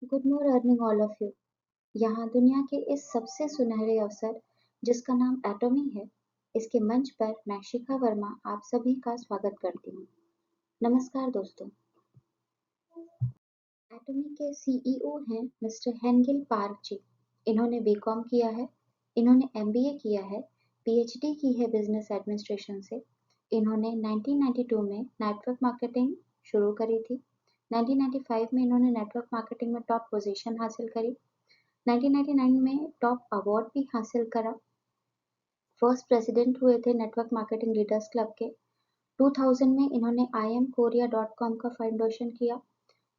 Good morning all of you. यहाँ दुनिया के इस सबसे सुनहरे अवसर जिसका नाम एटॉमी है, इसके मंच पर मैं शिखा वर्मा आप सभी का स्वागत करती हूँ। नमस्कार दोस्तों। एटॉमी के सीईओ हैं मिस्टर हेंगिल पार्क जी। इन्होंने बीकॉम किया है, इन्होंने एमबीए किया है, पीएचडी की है बिजनेस एडमिनिस्ट्रेशन से। इन्होंने 1992 में नेटवर्क मार्केटिंग शुरू करी थी। 1995 में इन्होंने नेटवर्क मार्केटिंग में टॉप पोजीशन हासिल करी। 1999 में टॉप अवार्ड भी हासिल करा। फर्स्ट प्रेसिडेंट हुए थे नेटवर्क मार्केटिंग लीडर्स क्लब के। 2000 में इन्होंने imkorea.com का फाउंडेशन किया।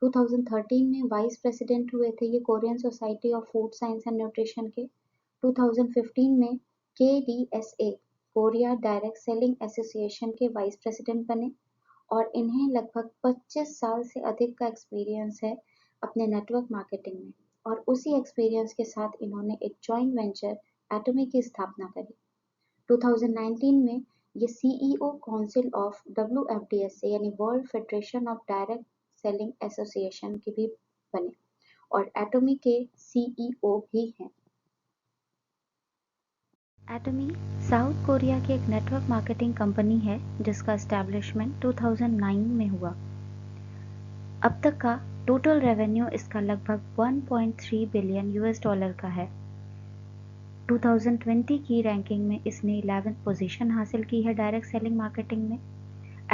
2013 में वाइस प्रेसिडेंट हुए थे ये Korean society of food science and nutrition के। 2015 में KDSA Korea direct selling association के वाइस प्रेसिडेंट बने और इन्हें लगभग 25 साल से अधिक का एक्सपीरियंस है अपने नेटवर्क मार्केटिंग में। और उसी एक्सपीरियंस के साथ इन्होंने एक जॉइंट वेंचर एटॉमी की स्थापना करी। 2019 में ये सीईओ काउंसिल ऑफ WFDSA यानी world federation of direct selling association के भी बने और एटॉमी के सीईओ भी हैं। एटॉमी साउथ कोरिया की एक नेटवर्क मार्केटिंग कंपनी है जिसका एस्टैब्लिशमेंट 2009 में हुआ। अब तक का टोटल रेवेन्यू इसका लगभग 1.3 बिलियन US डॉलर का है। 2020 की रैंकिंग में इसने 11th पोजीशन हासिल की है डायरेक्ट सेलिंग मार्केटिंग में।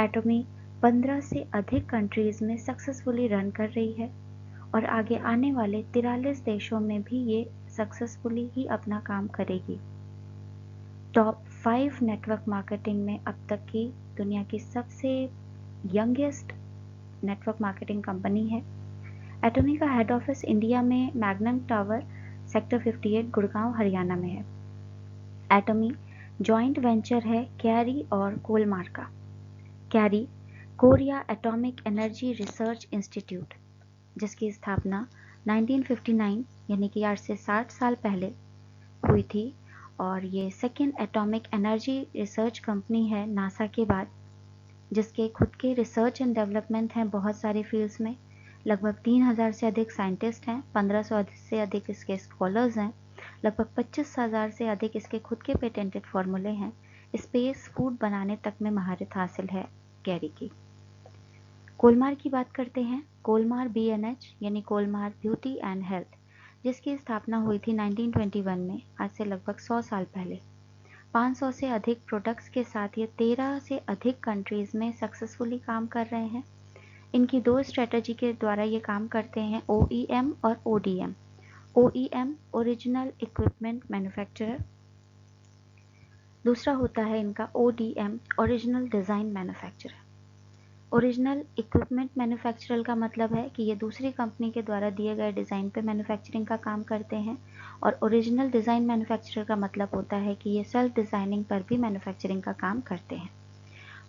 एटॉमी 15 से अधिक कंट्रीज में सक्सेसफुली रन कर रही है और आगे आने वाले 43 देशों में भी ये सक्सेसफुली ही अपना काम करेगी। टॉप 5 नेटवर्क मार्केटिंग में अब तक की दुनिया की सबसे यंगेस्ट नेटवर्क मार्केटिंग कंपनी है। एटॉमी का हेड ऑफिस इंडिया में magnum tower sector 58 Gurgaon Haryana में है। एटॉमी जॉइंट वेंचर है कैरी और कोलमार का। Carry Korea atomic energy research institute, जिसकी स्थापना 1959 यानी कि आज से 60 साल पहले हुई थी और ये second atomic energy research company है नासा के बाद, जिसके खुद के रिसर्च एंड डेवलपमेंट हैं बहुत सारे फील्ड्स में। लगभग 3000 से अधिक साइंटिस्ट हैं, 1500 से अधिक इसके स्कॉलर्स हैं, लगभग 25,000 से अधिक इसके खुद के पेटेंटेड फार्मूले हैं। स्पेस फूड बनाने तक में महारत हासिल है कैरी की। कोलमार की बात करते हैं। कोलमार BNH यानी कोलमार ब्यूटी एंड हेल्थ, जिसकी स्थापना हुई थी 1921 में, आज से लगभग 100 साल पहले। 500 से अधिक प्रोडक्ट्स के साथ ये 13 से अधिक कंट्रीज में सक्सेसफुली काम कर रहे हैं। इनकी 2 स्ट्रेटजी के द्वारा ये काम करते हैं, OEM और ODM। OEM original equipment manufacturer, दूसरा होता है इनका ODM original design manufacturer. Original equipment manufacturer का मतलब है कि ये दूसरी कंपनी के द्वारा दिए गए डिज़ाइन पे मैन्युफैक्चरिंग का काम करते हैं और ओरिजिनल डिज़ाइन मैन्युफैक्चरर का मतलब होता है कि ये सेल्फ डिज़ाइनिंग पर भी मैन्युफैक्चरिंग का काम करते हैं।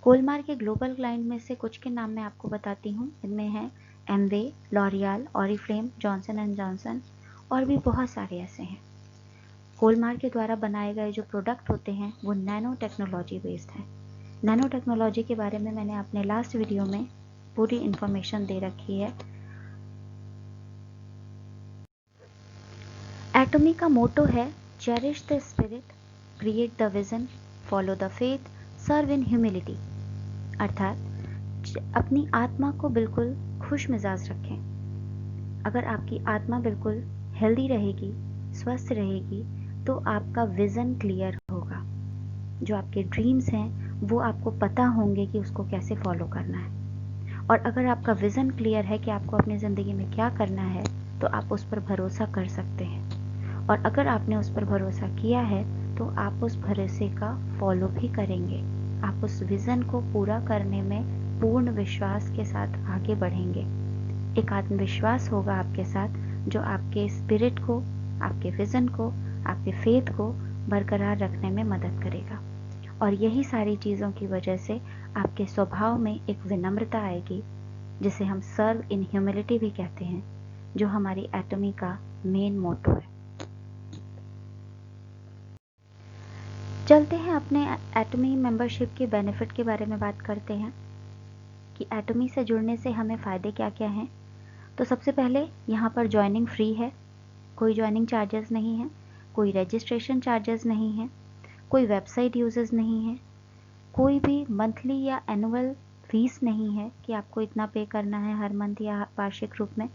कोलमार के ग्लोबल क्लाइंट में से कुछ के नाम मैं आपको बताती हूँ। इनमें है Amway, L'Oréal, Oriflame, Johnson and Johnson और भी बहुत सारे ऐसे हैं। कोलमार के द्वारा बनाए गए जो प्रोडक्ट होते हैं वो नैनो टेक्नोलॉजी बेस्ड हैं। नैनो टेक्नोलॉजी के बारे में मैंने अपने लास्ट वीडियो में पूरी इन्फॉर्मेशन दे रखी है। एटॉमी का मोटो है cherish the spirit, create the vision, follow the faith, serve in humility. अर्थात अपनी आत्मा को बिल्कुल खुश मिजाज रखें। अगर आपकी आत्मा बिल्कुल हेल्दी रहेगी, स्वस्थ रहेगी, तो आपका विजन क्लियर होगा। जो आपके ड्रीम्स हैं वो आपको पता होंगे कि उसको कैसे फॉलो करना है। और अगर आपका विजन क्लियर है कि आपको अपनी ज़िंदगी में क्या करना है, तो आप उस पर भरोसा कर सकते हैं। और अगर आपने उस पर भरोसा किया है तो आप उस भरोसे का फॉलो भी करेंगे। आप उस विज़न को पूरा करने में पूर्ण विश्वास के साथ आगे बढ़ेंगे। एक आत्मविश्वास होगा आपके साथ जो आपके स्पिरिट को, आपके विज़न को, आपके फेथ को बरकरार रखने में मदद करेगा। और यही सारी चीज़ों की वजह से आपके स्वभाव में एक विनम्रता आएगी, जिसे हम सर्व इन ह्यूमिलिटी भी कहते हैं, जो हमारी एटॉमी का मेन मोटो है। चलते हैं अपने एटॉमी मेंबरशिप के बेनिफिट के बारे में बात करते हैं कि एटॉमी से जुड़ने से हमें फ़ायदे क्या क्या हैं। तो सबसे पहले यहाँ पर ज्वाइनिंग फ्री है, कोई ज्वाइनिंग चार्जेस नहीं है, कोई रजिस्ट्रेशन चार्जेस नहीं है, कोई वेबसाइट यूजेस नहीं है, कोई भी मंथली या एनुअल फीस नहीं है कि आपको इतना पे करना है हर मंथ या वार्षिक रूप में।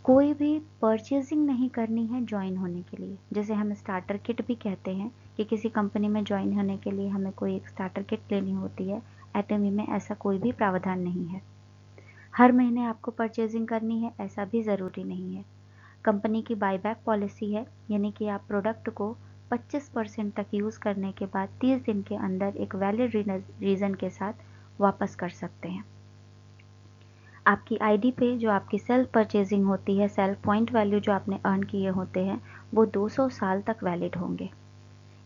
कोई भी परचेजिंग नहीं करनी है ज्वाइन होने के लिए, जैसे हम स्टार्टर किट भी कहते हैं कि किसी कंपनी में ज्वाइन होने के लिए हमें कोई एक स्टार्टर किट लेनी होती है। एटमी में ऐसा कोई भी प्रावधान नहीं है। हर महीने आपको परचेजिंग करनी है ऐसा भी ज़रूरी नहीं है। कंपनी की बायबैक पॉलिसी है, यानी कि आप प्रोडक्ट को 25% तक यूज़ करने के बाद 30 दिन के अंदर एक वैलिड रीज़न के साथ वापस कर सकते हैं। आपकी आईडी पे जो आपकी सेल्फ परचेजिंग होती है, सेल्फ पॉइंट वैल्यू जो आपने अर्न किए होते हैं, वो 200 साल तक वैलिड होंगे।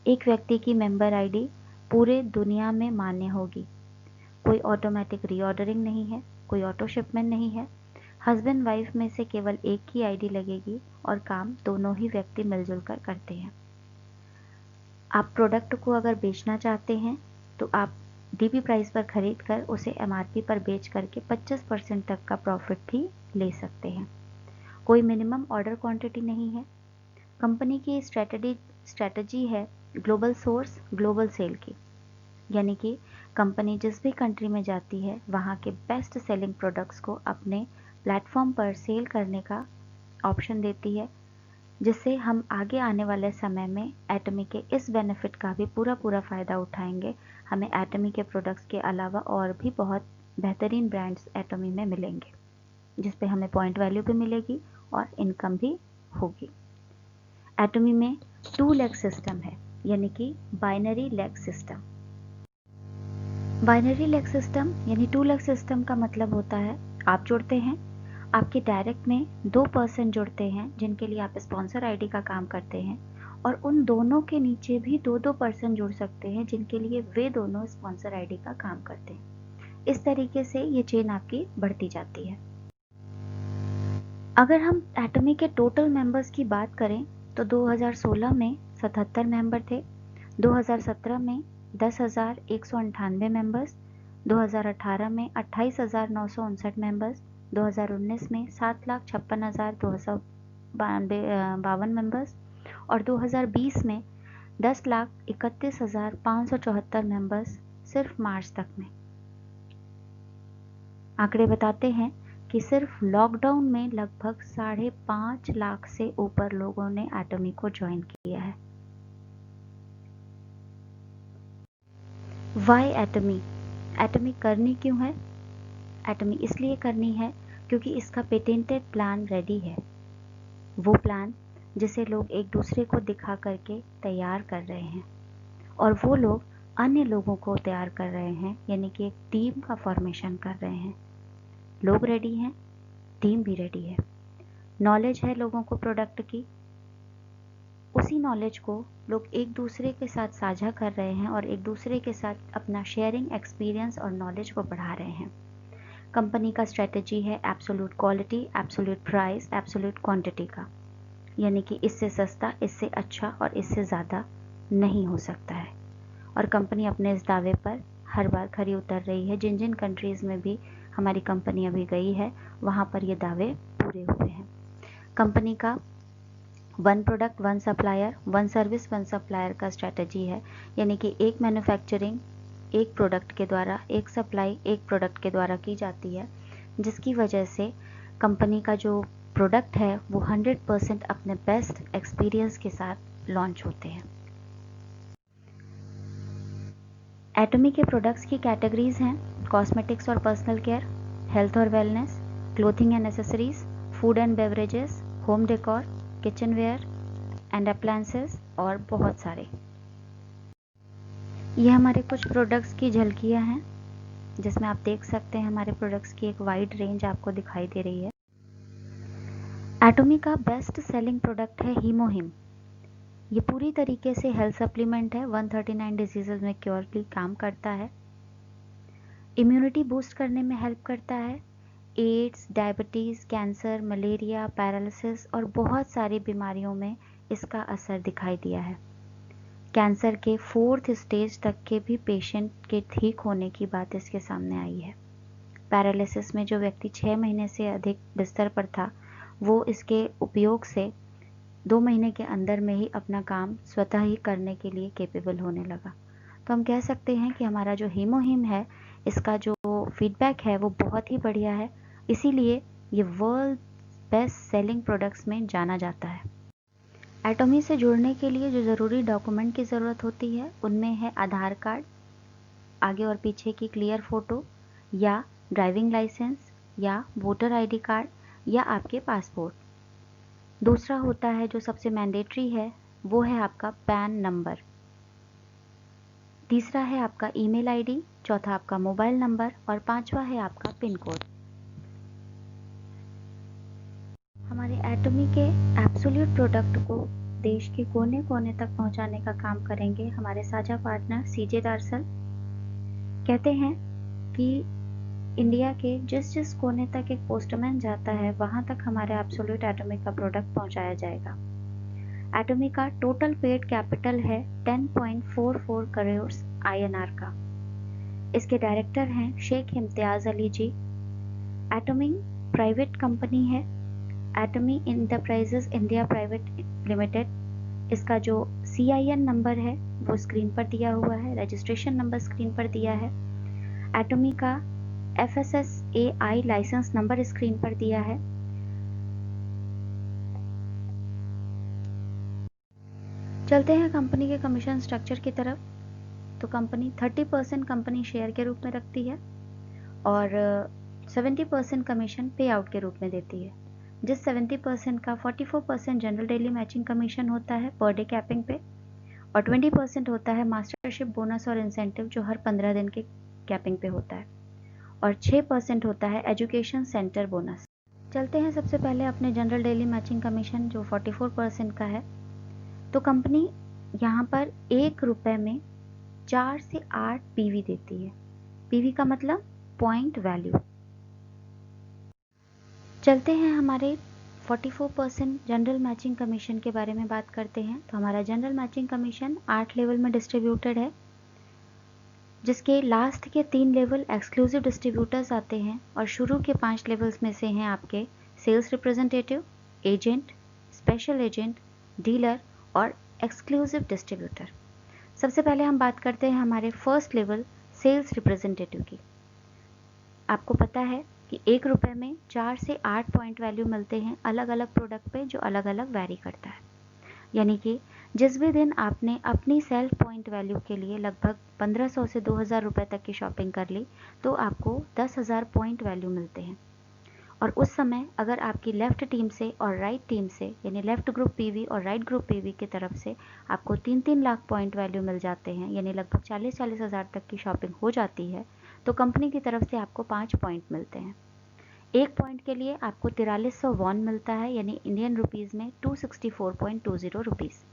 एक व्यक्ति की मेंबर आईडी पूरे दुनिया में मान्य होगी। कोई ऑटोमेटिक रीऑर्डरिंग नहीं है, कोई ऑटो शिपमेंट नहीं है। हस्बैंड वाइफ में से केवल एक की आईडी लगेगी और काम दोनों ही व्यक्ति मिलजुल कर करते हैं। आप प्रोडक्ट को अगर बेचना चाहते हैं तो आप डीपी प्राइस पर खरीद कर उसे एमआरपी पर बेच करके 25% तक का प्रॉफिट भी ले सकते हैं। कोई मिनिमम ऑर्डर क्वांटिटी नहीं है। कंपनी की स्ट्रेटजी है ग्लोबल सोर्स ग्लोबल सेल की, यानी कि कंपनी जिस भी कंट्री में जाती है वहाँ के बेस्ट सेलिंग प्रोडक्ट्स को अपने प्लेटफॉर्म पर सेल करने का ऑप्शन देती है, जिससे हम आगे आने वाले समय में एटमी के इस बेनिफिट का भी पूरा फ़ायदा उठाएंगे। हमें एटमी के प्रोडक्ट्स के अलावा और भी बहुत बेहतरीन ब्रांड्स एटमी में मिलेंगे, जिस पे हमें पॉइंट वैल्यू भी मिलेगी और इनकम भी होगी। एटमी में 2 लेग सिस्टम है, यानी कि binary leg system. Binary leg system यानी 2 लेग सिस्टम का मतलब होता है आप जुड़ते हैं, आपके डायरेक्ट में 2 पर्सन जुड़ते हैं जिनके लिए आप स्पॉन्सर आईडी का काम करते हैं, और उन दोनों के नीचे भी 2 पर्सन जुड़ सकते हैं जिनके लिए वे दोनों स्पॉन्सर आईडी का काम करते हैं। इस तरीके से ये चेन आपकी बढ़ती जाती है। अगर हम एटमी के टोटल मेंबर्स की बात करें तो 2016 में 77 मेंबर थे, 2017 में 10,198 मेंबर्स, 2018 में 28,959 मेंबर्स, 2019 में 7,56,252 मेंबर्स और 2020 में 10,31,574 मेंबर्स सिर्फ मार्च तक में। आंकड़े बताते हैं कि सिर्फ लॉकडाउन में लगभग 5.5 लाख से ऊपर लोगों ने एटमी को ज्वाइन किया है। वाई एटमी? एटमी करनी क्यों है? एटमी इसलिए करनी है क्योंकि इसका पेटेंटेड प्लान रेडी है। वो प्लान जिसे लोग एक दूसरे को दिखा करके तैयार कर रहे हैं, और वो लोग अन्य लोगों को तैयार कर रहे हैं, यानी कि एक टीम का फॉर्मेशन कर रहे हैं। लोग रेडी हैं, टीम भी रेडी है। नॉलेज है लोगों को प्रोडक्ट की, उसी नॉलेज को लोग एक दूसरे के साथ साझा कर रहे हैं और एक दूसरे के साथ अपना शेयरिंग एक्सपीरियंस और नॉलेज को बढ़ा रहे हैं। कंपनी का स्ट्रेटजी है absolute quality, absolute price, absolute quantity का, यानी कि इससे सस्ता, इससे अच्छा और इससे ज़्यादा नहीं हो सकता है। और कंपनी अपने इस दावे पर हर बार खरी उतर रही है। जिन जिन कंट्रीज़ में भी हमारी कंपनी अभी गई है वहाँ पर ये दावे पूरे हुए हैं। कंपनी का 1 प्रोडक्ट 1 सप्लायर, 1 सर्विस 1 सप्लायर का स्ट्रेटजी है, यानी कि एक मैन्युफैक्चरिंग एक प्रोडक्ट के द्वारा, एक सप्लाई एक प्रोडक्ट के द्वारा की जाती है, जिसकी वजह से कंपनी का जो प्रोडक्ट है वो 100% अपने बेस्ट एक्सपीरियंस के साथ लॉन्च होते हैं। एटमी के प्रोडक्ट्स की कैटेगरीज हैं कॉस्मेटिक्स और पर्सनल केयर, हेल्थ और wellness, clothing and accessories, food and beverages, home decor, kitchenware and appliances और बहुत सारे। ये हमारे कुछ प्रोडक्ट्स की झलकियाँ हैं जिसमें आप देख सकते हैं हमारे प्रोडक्ट्स की एक वाइड रेंज आपको दिखाई दे रही है। एटमी का बेस्ट सेलिंग प्रोडक्ट है हीमोहिम। ये पूरी तरीके से हेल्थ सप्लीमेंट है, 139 डिजीज़ में क्योरली काम करता है, इम्यूनिटी बूस्ट करने में हेल्प करता है, AIDS, diabetes, cancer, malaria, paralysis और बहुत सारी बीमारियों में इसका असर दिखाई दिया है। कैंसर के 4th स्टेज तक के भी पेशेंट के ठीक होने की बात इसके सामने आई है। पैरालिसिस में जो व्यक्ति 6 महीने से अधिक बिस्तर पर था, वो इसके उपयोग से 2 महीने के अंदर में ही अपना काम स्वतः ही करने के लिए कैपेबल होने लगा। तो हम कह सकते हैं कि हमारा जो हीमोहिम है, इसका जो फीडबैक है वो बहुत ही बढ़िया है, इसीलिए ये वर्ल्ड बेस्ट सेलिंग प्रोडक्ट्स में जाना जाता है। एटॉमी से जुड़ने के लिए जो ज़रूरी डॉक्यूमेंट की ज़रूरत होती है, उनमें है आधार कार्ड, आगे और पीछे की क्लियर फ़ोटो, या ड्राइविंग लाइसेंस, या वोटर आईडी कार्ड, या आपके पासपोर्ट। दूसरा होता है जो सबसे मैंडेटरी है, वो है आपका पैन नंबर। तीसरा है आपका ईमेल आईडी, चौथा आपका मोबाइल नंबर, और पांचवा है आपका पिन कोड। हमारे एटॉमी के एब्सोल्यूट प्रोडक्ट को देश के कोने कोने तक पहुंचाने का काम करेंगे हमारे साझा पार्टनर सीजे डार्सल। कहते हैं कि इंडिया के जिस जिस कोने तक एक पोस्टमैन जाता है, वहां तक हमारे एब्सोल्यूट एटॉमी का प्रोडक्ट पहुंचाया जाएगा। एटॉमी का टोटल पेड कैपिटल है 10.44 करोड़ INR का। इसके डायरेक्टर हैं शेख इम्तियाज अली जी। एटॉमी प्राइवेट कंपनी है, एटॉमी इंटरप्राइजेज इंडिया प्राइवेट लिमिटेड। इसका जो CIN नंबर है वो स्क्रीन पर दिया हुआ है, रजिस्ट्रेशन नंबर स्क्रीन पर दिया है। एटॉमी का FSSAI लाइसेंस नंबर स्क्रीन पर दिया है। चलते हैं कंपनी के कमीशन स्ट्रक्चर की तरफ। तो कंपनी 30% कंपनी शेयर के रूप में रखती है और 70% कमीशन पे आउट के रूप में देती है, जिस 70% का 44% जनरल डेली मैचिंग कमीशन होता है पर डे कैपिंग पे, और 20% होता है मास्टरशिप बोनस और इंसेंटिव जो हर 15 दिन के कैपिंग पे होता है, और 6% होता है एजुकेशन सेंटर बोनस। चलते हैं सबसे पहले अपने जनरल डेली मैचिंग कमीशन जो 44% का है। तो कंपनी यहाँ पर 1 रुपए में 4 से 8 PV देती है। PV का मतलब पॉइंट वैल्यू। चलते हैं हमारे 44% जनरल मैचिंग कमीशन के बारे में बात करते हैं। तो हमारा जनरल मैचिंग कमीशन 8 लेवल में डिस्ट्रीब्यूटेड है, जिसके लास्ट के 3 लेवल एक्सक्लूसिव डिस्ट्रीब्यूटर्स आते हैं, और शुरू के 5 लेवल्स में से हैं आपके sales representative, agent, special agent, dealer और एक्सक्लूसिव डिस्ट्रीब्यूटर। सबसे पहले हम बात करते हैं हमारे फर्स्ट लेवल सेल्स रिप्रेजेंटेटिव की। आपको पता है कि 1 रुपए में 4 से 8 पॉइंट वैल्यू मिलते हैं अलग अलग प्रोडक्ट पे, जो अलग अलग वैरी करता है। यानी कि जिस भी दिन आपने अपनी सेल पॉइंट वैल्यू के लिए लगभग 1500 से 2000 रुपए तक की शॉपिंग कर ली, तो आपको 10,000 पॉइंट वैल्यू मिलते हैं। और उस समय अगर आपकी लेफ्ट टीम से और राइट टीम से, यानी लेफ्ट ग्रुप PV और राइट ग्रुप PV की तरफ से आपको 3-3 लाख पॉइंट वैल्यू मिल जाते हैं, यानी लगभग 40-40 हज़ार तक की शॉपिंग हो जाती है, तो कंपनी की तरफ से आपको 5 पॉइंट मिलते हैं। 1 पॉइंट के लिए आपको 4300 वॉन मिलता है, यानी इंडियन रुपीज़ में 264.20 रुपीज़।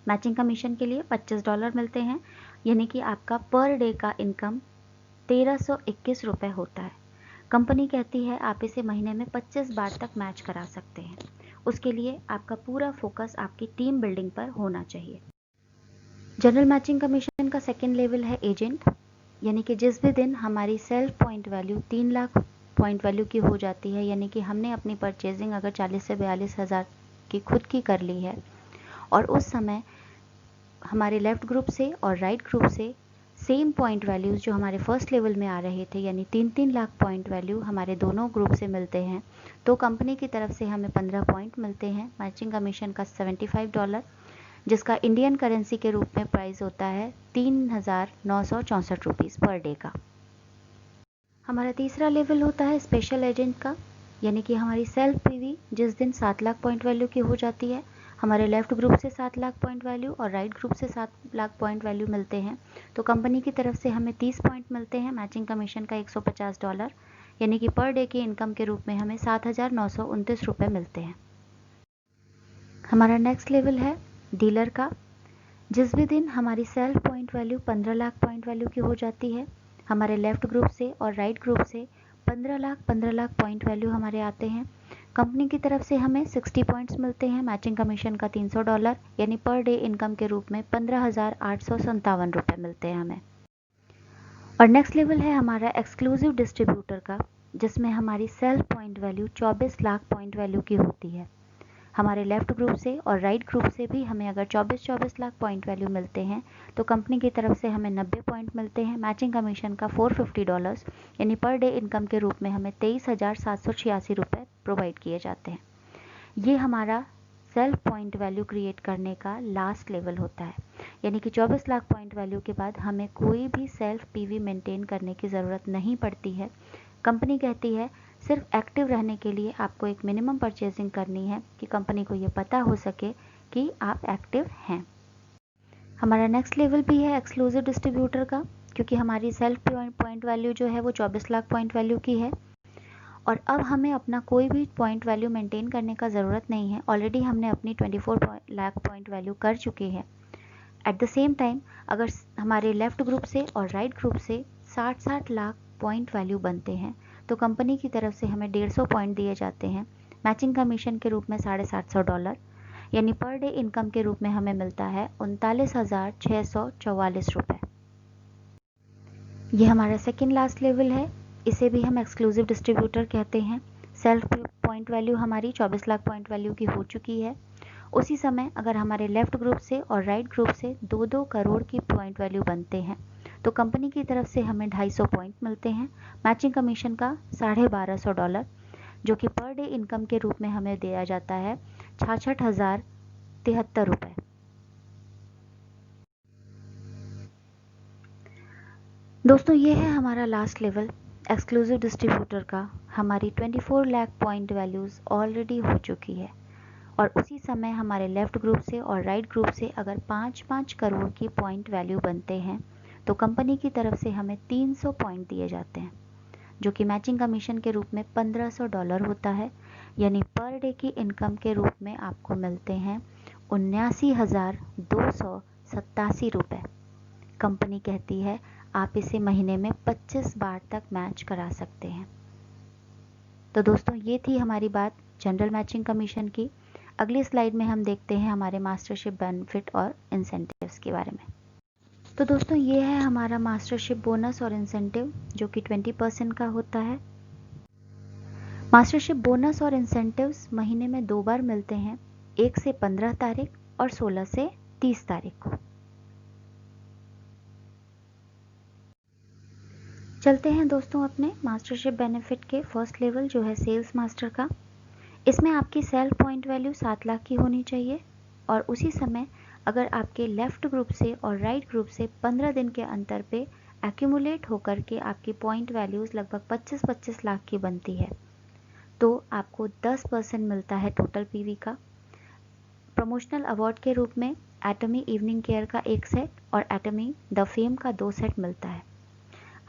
मैचिंग कमीशन के लिए $25 मिलते हैं, यानी कि आपका पर डे का इनकम 1321 रुपये होता है। कंपनी कहती है आप इसे महीने में 25 बार तक मैच करा सकते हैं। उसके लिए आपका पूरा फोकस आपकी टीम बिल्डिंग पर होना चाहिए। जनरल मैचिंग कमीशन का सेकेंड लेवल है एजेंट, यानी कि जिस भी दिन हमारी self point value 3 lakh point value की हो जाती है, यानी कि हमने अपनी परचेजिंग अगर 40 से 42 हज़ार की खुद की कर ली है, और उस समय हमारे लेफ्ट ग्रुप से और राइट ग्रुप से सेम पॉइंट वैल्यूज़ जो हमारे फर्स्ट लेवल में आ रहे थे, यानी 3-3 लाख पॉइंट वैल्यू हमारे दोनों ग्रुप से मिलते हैं, तो कंपनी की तरफ से हमें 15 पॉइंट मिलते हैं। मैचिंग कमीशन का $75, जिसका इंडियन करेंसी के रूप में प्राइस होता है 3,964 रुपीज़ पर डे का। हमारा तीसरा लेवल होता है स्पेशल एजेंट का, यानी कि हमारी सेल्फ PV जिस दिन 7 लाख पॉइंट वैल्यू की हो जाती है, हमारे लेफ्ट ग्रुप से 7 लाख पॉइंट वैल्यू और राइट ग्रुप से 7 लाख पॉइंट वैल्यू मिलते हैं, तो कंपनी की तरफ से हमें 30 पॉइंट मिलते हैं। मैचिंग कमीशन का $150, यानी कि पर डे के इनकम के रूप में हमें 7,929 रुपये मिलते हैं। हमारा नेक्स्ट लेवल है डीलर का। जिस भी दिन हमारी self point value 15 lakh point value की हो जाती है, हमारे लेफ्ट ग्रुप से और राइट ग्रुप से 15 लाख पॉइंट वैल्यू हमारे आते हैं। कंपनी की तरफ से हमें 60 पॉइंट्स मिलते हैं। मैचिंग कमीशन का $300, यानी पर डे इनकम के रूप में 15,857 रुपये मिलते हैं हमें। और नेक्स्ट लेवल है हमारा एक्सक्लूसिव डिस्ट्रीब्यूटर का, जिसमें हमारी self point value 24 lakh point value की होती है। हमारे लेफ्ट ग्रुप से और राइट ग्रुप से भी हमें अगर 24 लाख पॉइंट वैल्यू मिलते हैं तो कंपनी की तरफ से हमें 90 पॉइंट मिलते हैं। मैचिंग कमीशन का $450 यानी पर डे इनकम के रूप में हमें 23,786 रुपये प्रोवाइड किए जाते हैं। ये हमारा सेल्फ पॉइंट वैल्यू क्रिएट करने का लास्ट लेवल होता है, यानी कि 24 लाख पॉइंट वैल्यू के बाद हमें कोई भी सेल्फ पीवी मेंटेन करने की ज़रूरत नहीं पड़ती है। कंपनी कहती है सिर्फ एक्टिव रहने के लिए आपको एक मिनिमम परचेजिंग करनी है कि कंपनी को ये पता हो सके कि आप एक्टिव हैं। हमारा नेक्स्ट लेवल भी है एक्सक्लूसिव डिस्ट्रीब्यूटर का, क्योंकि हमारी सेल्फ पॉइंट वैल्यू जो है वो 24 लाख पॉइंट वैल्यू की है और अब हमें अपना कोई भी पॉइंट वैल्यू मेंटेन करने का ज़रूरत नहीं है। ऑलरेडी हमने अपनी 24 लाख पॉइंट वैल्यू कर चुके हैं। एट द सेम टाइम अगर हमारे लेफ्ट ग्रुप से और राइट ग्रुप से 60 लाख पॉइंट वैल्यू बनते हैं तो कंपनी की तरफ से हमें 150 पॉइंट दिए जाते हैं मैचिंग कमीशन के रूप में $750, यानी पर डे इनकम के रूप में हमें मिलता है 39,644 रुपये। ये हमारा सेकेंड लास्ट लेवल है, इसे भी हम एक्सक्लूसिव डिस्ट्रीब्यूटर कहते हैं। सेल्फ पॉइंट वैल्यू हमारी 24 लाख पॉइंट वैल्यू की हो चुकी है। उसी समय अगर हमारे लेफ्ट ग्रुप से और राइट ग्रुप से 2-2 करोड़ की पॉइंट वैल्यू बनते हैं तो कंपनी की तरफ से हमें 250 पॉइंट मिलते हैं मैचिंग कमीशन का $1250, जो कि पर डे इनकम के रूप में हमें दिया जाता है 66,073 रुपये। दोस्तों ये है हमारा लास्ट लेवल एक्सक्लूसिव डिस्ट्रीब्यूटर का। हमारी 24 लाख पॉइंट वैल्यूज़ ऑलरेडी हो चुकी है और उसी समय हमारे लेफ्ट ग्रुप से और राइट ग्रुप से अगर 5-5 करोड़ की पॉइंट वैल्यू बनते हैं तो कंपनी की तरफ से हमें 300 पॉइंट दिए जाते हैं, जो कि मैचिंग कमीशन के रूप में $1,500 होता है, यानी पर डे की इनकम के रूप में आपको मिलते हैं 79,287 रुपये। कंपनी कहती है आप इसे महीने में 25 बार तक मैच करा सकते हैं। तो दोस्तों ये थी हमारी बात जनरल मैचिंग कमीशन की। अगली स्लाइड में हम देखते हैं हमारे मास्टरशिप बेनिफिट और इंसेंटिव्स के बारे में। तो दोस्तों ये है हमारा मास्टरशिप बोनस और इंसेंटिव, जो कि 20% का होता है। मास्टरशिप बोनस और इंसेंटिव्स महीने में 2 बार मिलते हैं, 1 से 15 तारीख और 16 से 30 तारीख को। चलते हैं दोस्तों अपने मास्टरशिप बेनिफिट के फर्स्ट लेवल जो है सेल्स मास्टर का। इसमें आपकी सेल्फ पॉइंट वैल्यू 7 लाख की होनी चाहिए और उसी समय अगर आपके लेफ्ट ग्रुप से और राइट ग्रुप से 15 दिन के अंतर पे एक्यूमुलेट होकर के आपकी पॉइंट वैल्यूज़ लगभग 25-25 लाख की बनती है तो आपको 10% मिलता है टोटल पीवी का। प्रमोशनल अवार्ड के रूप में एटमी इवनिंग केयर का 1 सेट और एटमी द फेम का 2 सेट मिलता है।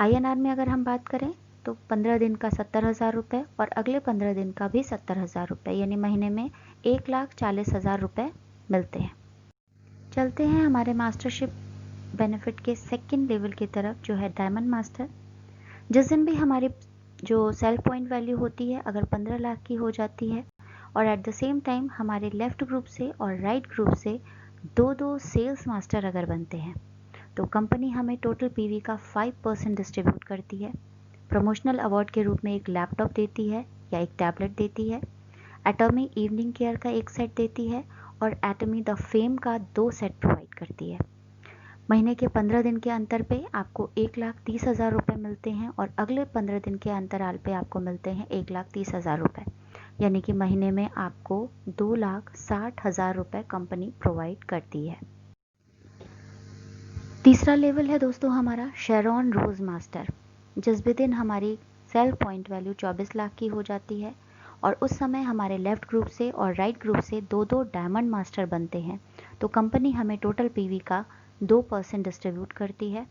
INR में अगर हम बात करें तो 15 दिन का 70,000 रुपये और अगले 15 दिन का भी 70,000 रुपये, यानी महीने में 1,40,000 रुपये मिलते हैं। चलते हैं हमारे मास्टरशिप बेनिफिट के सेकंड लेवल की तरफ जो है डायमंड मास्टर। जिस दिन भी हमारी जो सेल्फ पॉइंट वैल्यू होती है अगर 15 लाख की हो जाती है और एट द सेम टाइम हमारे लेफ्ट ग्रुप से और राइट ग्रुप से 2-2 सेल्स मास्टर अगर बनते हैं तो कंपनी हमें टोटल पीवी का 5% डिस्ट्रीब्यूट करती है। प्रमोशनल अवार्ड के रूप में एक लैपटॉप देती है या एक टैबलेट देती है, एटमी इवनिंग केयर का 1 सेट देती है और एटमी द फेम का 2 सेट प्रोवाइड करती है। महीने के 15 दिन के अंतर पे आपको 1,30,000 रुपये मिलते हैं और अगले 15 दिन के अंतराल पे आपको मिलते हैं 1,30,000 रुपये, यानी कि महीने में आपको 2,60,000 रुपये कंपनी प्रोवाइड करती है। तीसरा लेवल है दोस्तों हमारा शेरॉन रोज मास्टर। जिस भी दिन हमारी सेल्फ पॉइंट वैल्यू 24 लाख की हो जाती है और उस समय हमारे लेफ्ट ग्रुप से और राइट ग्रुप से 2-2 डायमंड मास्टर बनते हैं तो कंपनी हमें टोटल पीवी का 2% डिस्ट्रीब्यूट करती है।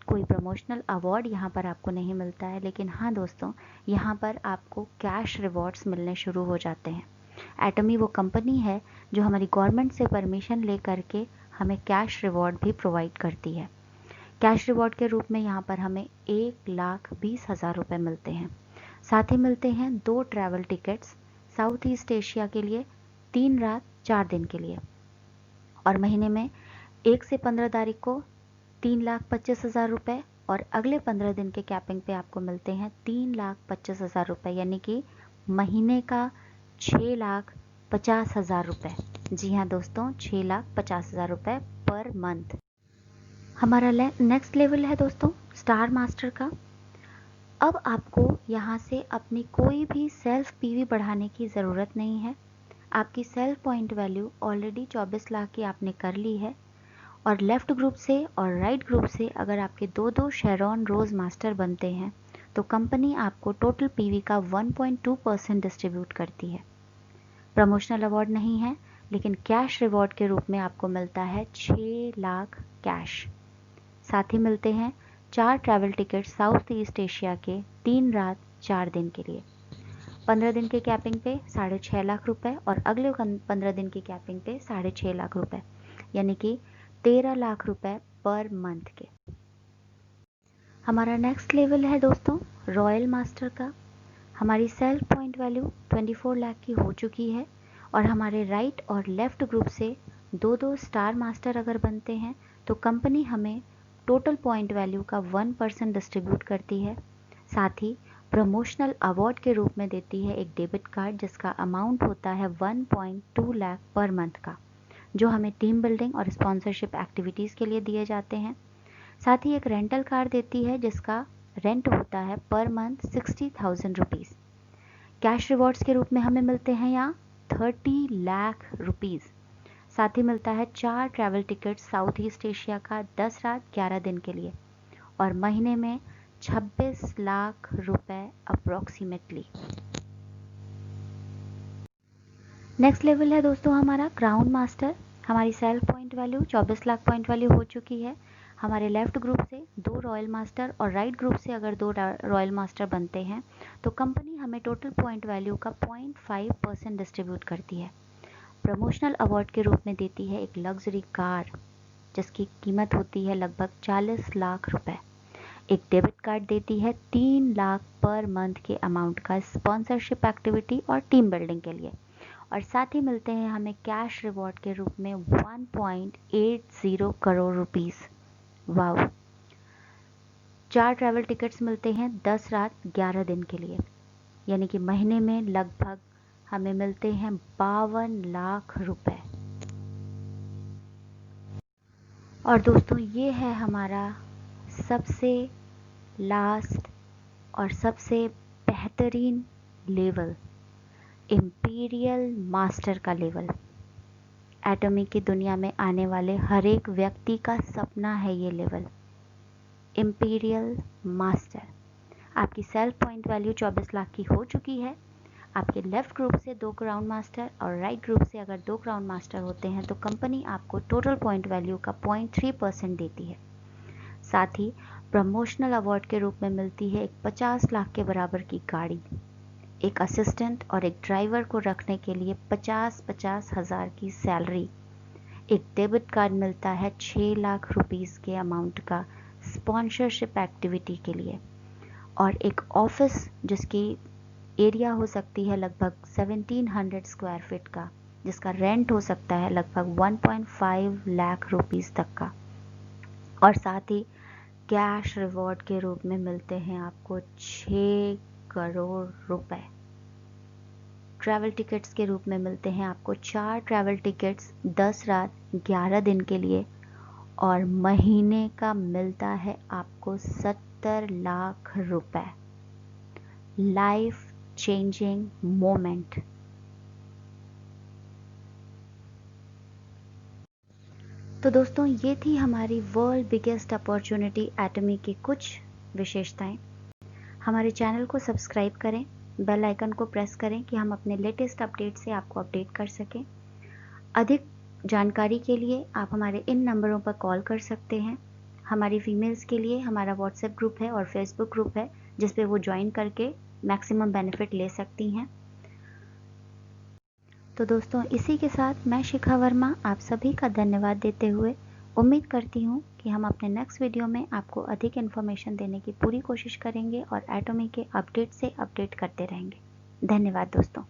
कोई प्रमोशनल अवार्ड यहाँ पर आपको नहीं मिलता है, लेकिन हाँ दोस्तों यहाँ पर आपको कैश रिवॉर्ड्स मिलने शुरू हो जाते हैं। एटमी वो कंपनी है जो हमारी गवर्नमेंट से परमिशन ले करके हमें कैश रिवॉर्ड भी प्रोवाइड करती है। कैश रिवॉर्ड के रूप में यहाँ पर हमें 1,20,000 रुपये मिलते हैं। साथ ही मिलते हैं 2 travel tickets south east Asia के लिए 3 रात 4 दिन के लिए और महीने में 1 से 15 तारीख को 3,25,000 रुपये और अगले 15 दिन के कैपिंग पे आपको मिलते हैं 3,25,000 रुपये, यानी कि महीने का 6,50,000 रुपये। जी हाँ दोस्तों, 6,50,000 रुपये पर मंथ। हमारा नेक्स्ट लेवल है दोस्तों स्टार मास्टर का। अब आपको यहाँ से अपनी कोई भी सेल्फ पीवी बढ़ाने की ज़रूरत नहीं है। आपकी self point value already 24 lakh की आपने कर ली है, और लेफ़्ट ग्रुप से और राइट ग्रुप से अगर आपके दो शेरॉन रोज़ मास्टर बनते हैं तो कंपनी आपको टोटल पीवी का 1.2% डिस्ट्रीब्यूट करती है। प्रमोशनल अवार्ड नहीं है, लेकिन कैश रिवॉर्ड के रूप में आपको मिलता है 6 लाख कैश। साथ ही मिलते हैं 4 travel ticket south east Asia के 3 रात 4 दिन के लिए। 15 दिन के कैपिंग पे 6.5 लाख रुपए और अगले 15 दिन की कैपिंग पे 6.5 लाख रुपए, यानी कि 13 लाख रुपए पर मंथ के। हमारा नेक्स्ट लेवल है दोस्तों रॉयल मास्टर का। हमारी सेल्फ पॉइंट वैल्यू 24 लाख की हो चुकी है, और हमारे राइट और लेफ़्ट ग्रुप से दो स्टार मास्टर अगर बनते हैं तो कंपनी हमें टोटल पॉइंट वैल्यू का 1% डिस्ट्रीब्यूट करती है। साथ ही प्रमोशनल अवार्ड के रूप में देती है एक डेबिट कार्ड जिसका अमाउंट होता है 1.2 लाख पर मंथ का, जो हमें टीम बिल्डिंग और स्पॉन्सरशिप एक्टिविटीज़ के लिए दिए जाते हैं। साथ ही एक रेंटल कार देती है जिसका रेंट होता है per month 60,000 rupees. Cash rewards के रूप में हमें मिलते हैं यहाँ 30 लाख रुपीज़। साथ ही मिलता है 4 travel ticket south east Asia का 10 रात 11 दिन के लिए, और महीने में 26 लाख रुपए अप्रोक्सीमेटली। नेक्स्ट लेवल है दोस्तों हमारा क्राउन मास्टर। हमारी self point value 24 lakh point value हो चुकी है। हमारे लेफ़्ट ग्रुप से 2 रॉयल मास्टर और राइट ग्रुप से अगर 2 रॉयल मास्टर बनते हैं तो कंपनी हमें टोटल पॉइंट वैल्यू का 0.5% डिस्ट्रीब्यूट करती है। प्रमोशनल अवार्ड के रूप में देती है एक लग्जरी कार जिसकी कीमत होती है लगभग 40 लाख रुपए। एक डेबिट कार्ड देती है 3 लाख पर मंथ के अमाउंट का स्पॉन्सरशिप एक्टिविटी और टीम बिल्डिंग के लिए, और साथ ही मिलते हैं हमें कैश रिवॉर्ड के रूप में 1.80 करोड़ रुपीस। वाव। 4 ट्रैवल टिकट्स मिलते हैं 10 रात 11 दिन के लिए, यानी कि महीने में लगभग हमें मिलते हैं 52 लाख रुपए। और दोस्तों ये है हमारा सबसे लास्ट और सबसे बेहतरीन लेवल, इम्पीरियल मास्टर का लेवल। एटॉमी की दुनिया में आने वाले हर एक व्यक्ति का सपना है ये लेवल, इम्पीरियल मास्टर। आपकी सेल्फ पॉइंट वैल्यू 24 लाख की हो चुकी है। आपके लेफ़्ट ग्रुप से 2 क्राउन मास्टर और राइट ग्रुप से अगर 2 क्राउन मास्टर होते हैं तो कंपनी आपको टोटल पॉइंट वैल्यू का 0.3% देती है। साथ ही प्रमोशनल अवार्ड के रूप में मिलती है एक 50 लाख के बराबर की गाड़ी, एक असिस्टेंट और एक ड्राइवर को रखने के लिए 50-50 हज़ार की सैलरी, एक डेबिट कार्ड मिलता है 6 लाख रुपीज़ के अमाउंट का स्पॉन्सरशिप एक्टिविटी के लिए, और एक ऑफिस जिसकी एरिया हो सकती है लगभग 1700 स्क्वायर फीट का, जिसका रेंट हो सकता है लगभग 1.5 लाख रुपीज़ तक का, और साथ ही कैश रिवॉर्ड के रूप में मिलते हैं आपको 6 करोड़ रुपए। ट्रैवल टिकट्स के रूप में मिलते हैं आपको 4 ट्रैवल टिकट्स 10 रात 11 दिन के लिए, और महीने का मिलता है आपको 70 लाख रुपए। Life changing moment. तो दोस्तों ये थी हमारी वर्ल्ड बिगेस्ट अपॉर्चुनिटी एटॉमी की कुछ विशेषताएं। हमारे चैनल को सब्सक्राइब करें, बेल आइकन को प्रेस करें कि हम अपने लेटेस्ट अपडेट से आपको अपडेट कर सकें। अधिक जानकारी के लिए आप हमारे इन नंबरों पर कॉल कर सकते हैं। हमारी फीमेल्स के लिए हमारा व्हाट्सएप ग्रुप है और फेसबुक ग्रुप है जिस पे वो ज्वाइन करके मैक्सिमम बेनिफिट ले सकती हैं। तो दोस्तों इसी के साथ मैं शिखा वर्मा आप सभी का धन्यवाद देते हुए उम्मीद करती हूँ कि हम अपने नेक्स्ट वीडियो में आपको अधिक इन्फॉर्मेशन देने की पूरी कोशिश करेंगे और एटॉमी के अपडेट से अपडेट करते रहेंगे। धन्यवाद दोस्तों।